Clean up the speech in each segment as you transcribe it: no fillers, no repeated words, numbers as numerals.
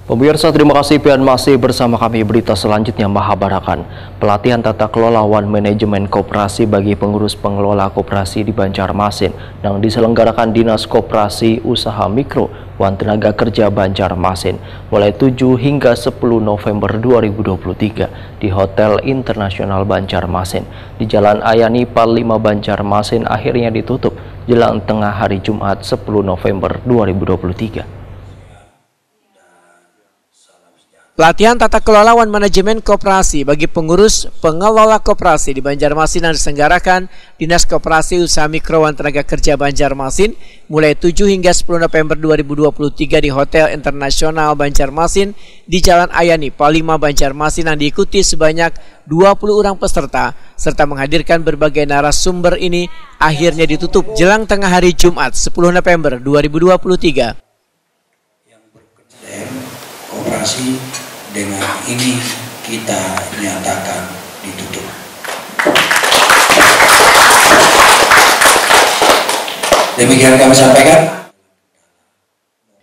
Pemirsa, terima kasih Pian masih bersama kami. Berita selanjutnya Mahabarakan. Pelatihan tata kelola wan manajemen koperasi bagi pengurus pengelola koperasi di Banjarmasin yang diselenggarakan Dinas Koperasi Usaha Mikro Wan Tenaga Kerja Banjarmasin mulai 7 hingga 10 November 2023 di Hotel Internasional Banjarmasin di Jalan Ayani Pal 5 Banjarmasin akhirnya ditutup jelang tengah hari Jumat 10 November 2023. Pelatihan tata kelola wan manajemen koperasi bagi pengurus pengelola koperasi di Banjarmasin yang diselenggarakan Dinas Koperasi Usaha Mikro Wan Tenaga Kerja Banjarmasin mulai 7 hingga 10 November 2023 di Hotel Internasional Banjarmasin di Jalan Ayani Pal 5 Banjarmasin yang diikuti sebanyak 20 orang peserta serta menghadirkan berbagai narasumber ini akhirnya ditutup jelang tengah hari Jumat 10 November 2023. Koperasi dengan ini kita nyatakan ditutup. Demikian kami sampaikan.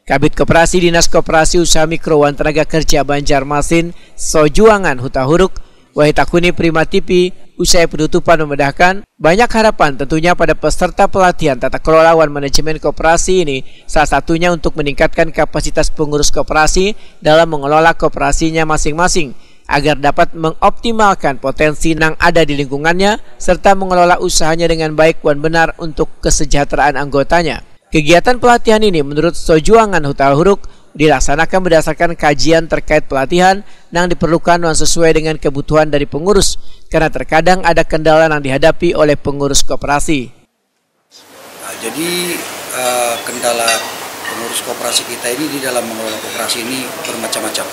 Kabid Koperasi Dinas Koperasi Usaha Mikro Wan Tenaga Kerja Banjarmasin Sojuangan Huta Huruk Wahitakuni Prima TV usai penutupan memedahkan banyak harapan tentunya pada peserta pelatihan tata kelola wan manajemen koperasi ini, salah satunya untuk meningkatkan kapasitas pengurus koperasi dalam mengelola koperasinya masing-masing agar dapat mengoptimalkan potensi yang ada di lingkungannya serta mengelola usahanya dengan baik dan benar untuk kesejahteraan anggotanya. Kegiatan pelatihan ini menurut Sojuangan Huta Huruk dilaksanakan berdasarkan kajian terkait pelatihan yang diperlukan dan sesuai dengan kebutuhan dari pengurus karena terkadang ada kendala yang dihadapi oleh pengurus koperasi. Nah, jadi kendala pengurus koperasi kita ini di dalam mengelola koperasi ini bermacam-macam.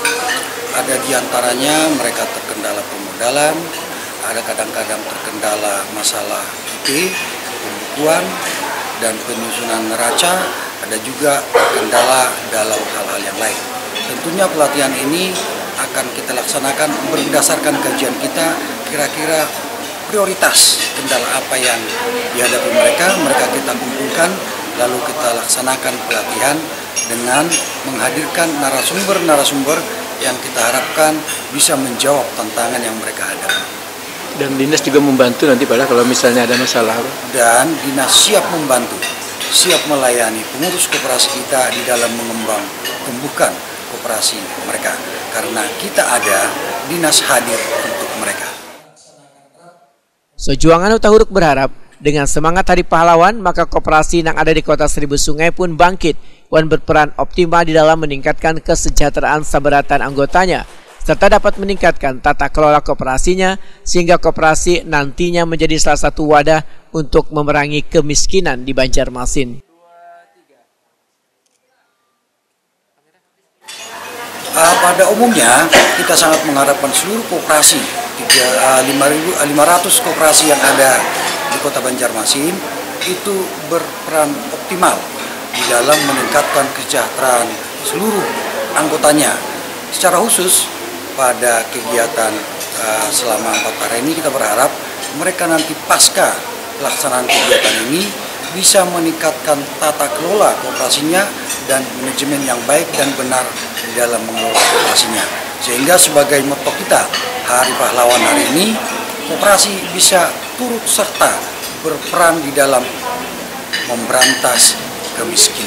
Ada diantaranya mereka terkendala permodalan, ada kadang-kadang terkendala masalah IP, pembukuan, dan penyusunan neraca, ada juga kendala dalam hal-hal yang lain. Tentunya pelatihan ini akan kita laksanakan berdasarkan kajian kita, kira-kira prioritas kendala apa yang dihadapi mereka kita kumpulkan, lalu kita laksanakan pelatihan dengan menghadirkan narasumber-narasumber yang kita harapkan bisa menjawab tantangan yang mereka hadapi. Dan Dinas juga membantu nanti pada kalau misalnya ada masalah. Dan Dinas siap membantu, siap melayani pengurus koperasi kita di dalam mengembangkan koperasi mereka. Karena kita ada, Dinas hadir untuk mereka. Sojuangan Huta Huruk berharap dengan semangat Hari Pahlawan maka koperasi yang ada di Kota Seribu Sungai pun bangkit dan berperan optimal di dalam meningkatkan kesejahteraan sabaratan anggotanya serta dapat meningkatkan tata kelola koperasinya sehingga koperasi nantinya menjadi salah satu wadah untuk memerangi kemiskinan di Banjarmasin. Pada umumnya kita sangat mengharapkan seluruh koperasi 500 koperasi yang ada di Kota Banjarmasin itu berperan optimal di dalam meningkatkan kesejahteraan seluruh anggotanya. Secara khusus pada kegiatan selama 4 hari ini kita berharap mereka nanti pasca pelaksanaan kegiatan ini bisa meningkatkan tata kelola koperasinya dan manajemen yang baik dan benar di dalam mengelola koperasinya. Sehingga sebagai moto kita Hari Pahlawan hari ini, koperasi bisa turut serta berperan di dalam memberantas kemiskinan.